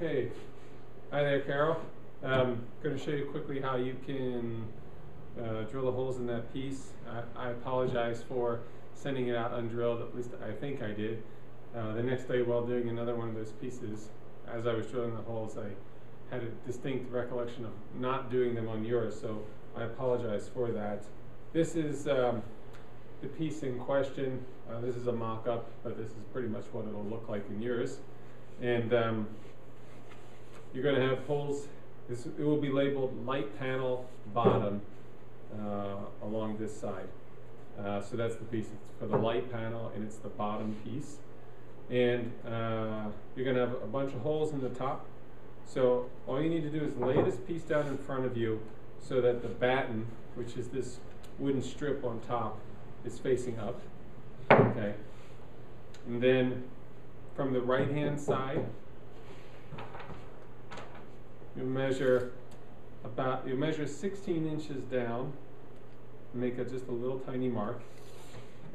Okay, hi there, Carol. I'm going to show you quickly how you can drill the holes in that piece. I apologize for sending it out undrilled, at least I think I did. The next day while doing another one of those pieces, as I was drilling the holes, I had a distinct recollection of not doing them on yours, so I apologize for that. This is the piece in question. This is a mock-up, but this is pretty much what it'll look like in yours. And you're going to have holes. It will be labeled light panel bottom along this side. So that's the piece. It's for the light panel, and it's the bottom piece. And you're going to have a bunch of holes in the top. So all you need to do is lay this piece down in front of you so that the batten, which is this wooden strip on top, is facing up. Okay. And then from the right-hand side, you measure 16 inches down, make just a little tiny mark,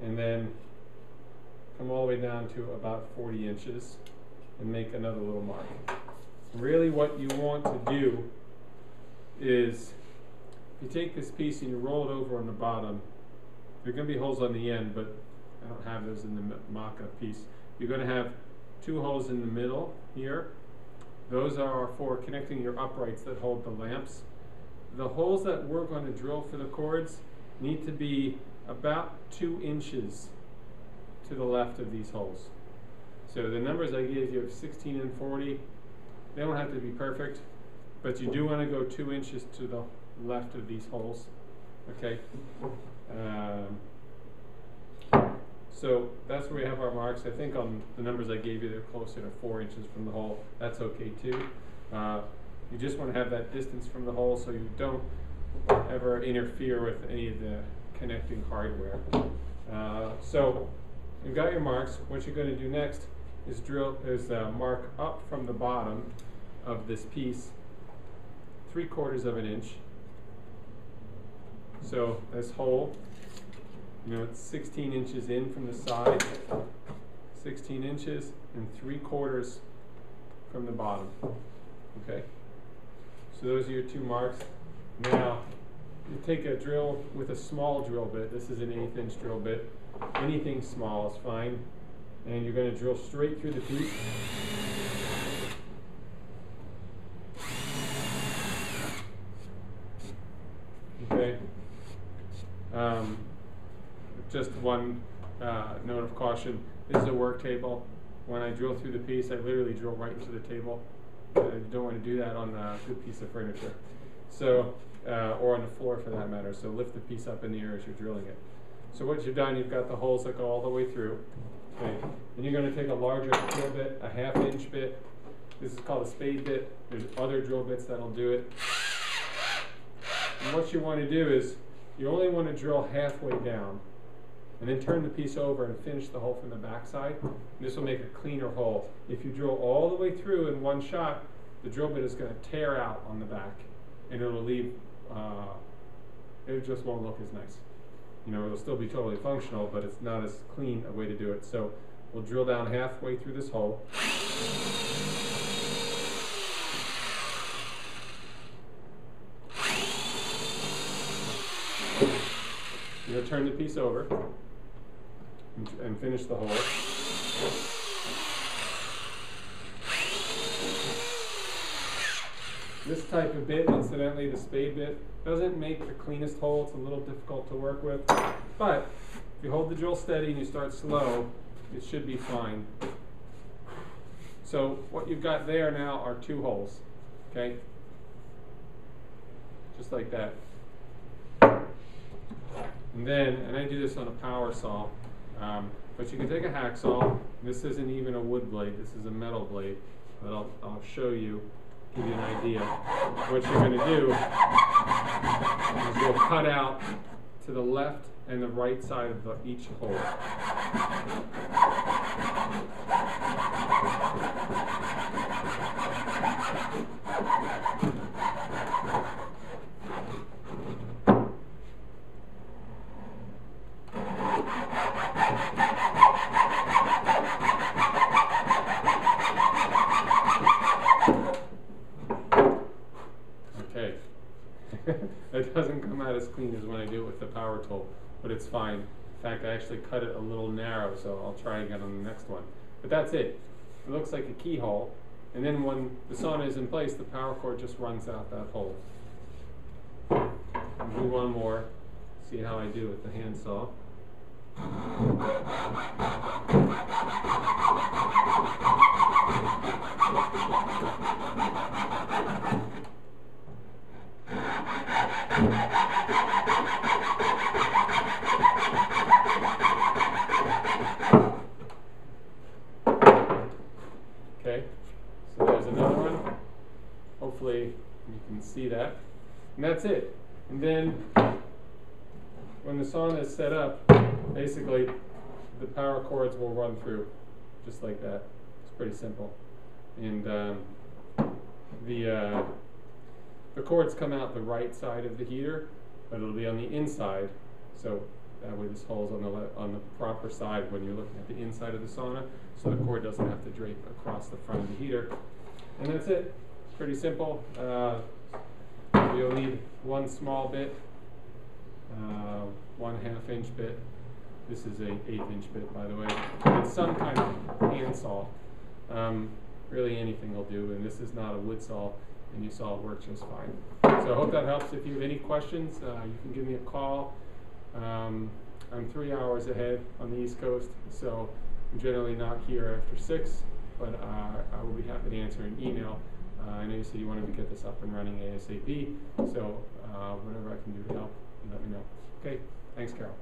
and then come all the way down to about 40 inches and make another little mark. Really what you want to do is, you take this piece and you roll it over on the bottom. There are going to be holes on the end, but I don't have those in the mock-up piece. You're going to have 2 holes in the middle here. Those are for connecting your uprights that hold the lamps. The holes that we're going to drill for the cords need to be about 2 inches to the left of these holes. So the numbers I gave you of 16 and 40, they don't have to be perfect, but you do want to go 2 inches to the left of these holes. Okay. So that's where we have our marks. I think on the numbers I gave you, they're closer to 4 inches from the hole. That's okay too. You just want to have that distance from the hole so you don't ever interfere with any of the connecting hardware. So you've got your marks. What you're going to do next is mark up from the bottom of this piece 3/4 of an inch. So this hole, it's 16 inches in from the side, 16 inches, and 3/4 from the bottom. Okay? So those are your 2 marks. Now, you take a drill with a small drill bit. This is an 1/8 inch drill bit. Anything small is fine. And you're going to drill straight through the piece. Okay? Just one note of caution. This is a work table. When I drill through the piece, I literally drill right into the table. You don't want to do that on a good piece of furniture. So, or on the floor for that matter. So lift the piece up in the air as you're drilling it. So what you've done, you've got the holes that go all the way through. Okay. And you're going to take a larger drill bit, a 1/2 inch bit. This is called a spade bit. There's other drill bits that'll do it. And what you want to do is, you only want to drill halfway down, and then turn the piece over and finish the hole from the back side. This will make a cleaner hole. If you drill all the way through in one shot, the drill bit is going to tear out on the back, and it'll leave, it just won't look as nice. It'll still be totally functional, but it's not as clean a way to do it. So we'll drill down halfway through this hole. You're going to turn the piece over and finish the hole. This type of bit, incidentally, the spade bit, doesn't make the cleanest hole. It's a little difficult to work with. But if you hold the drill steady and you start slow, it should be fine. So what you've got there now are 2 holes. Okay? Just like that. And I do this on a power saw, but you can take a hacksaw. This isn't even a wood blade, this is a metal blade, but I'll show you, give you an idea. What you're going to do is you'll cut out to the left and the right side of each hole. as when I do it with the power tool, but it's fine. In fact, I actually cut it a little narrow, so I'll try again on the next one. But that's it. It looks like a keyhole, and then when the sauna is in place, the power cord just runs out that hole. I'll do one more, see how I do with the handsaw. Okay, so there's another one. Hopefully you can see that. And that's it. And then when the sauna is set up, basically the power cords will run through just like that. It's pretty simple. And the cords come out the right side of the heater, but it'll be on the inside. So that way this hole's on the proper side when you're looking at the inside of the sauna, so the cord doesn't have to drape across the front of the heater. And that's it. Pretty simple. You'll need one small bit, 1/2 inch bit. This is a 1/8 inch bit, by the way. And some kind of handsaw. Really anything will do, and this is not a wood saw, and you saw it work just fine. So I hope that helps. If you have any questions, you can give me a call. I'm 3 hours ahead on the East Coast, so I'm generally not here after 6, but I will be happy to answer an email. I know you said you wanted to get this up and running ASAP, so whatever I can do to help, let me know. Okay, thanks, Carol.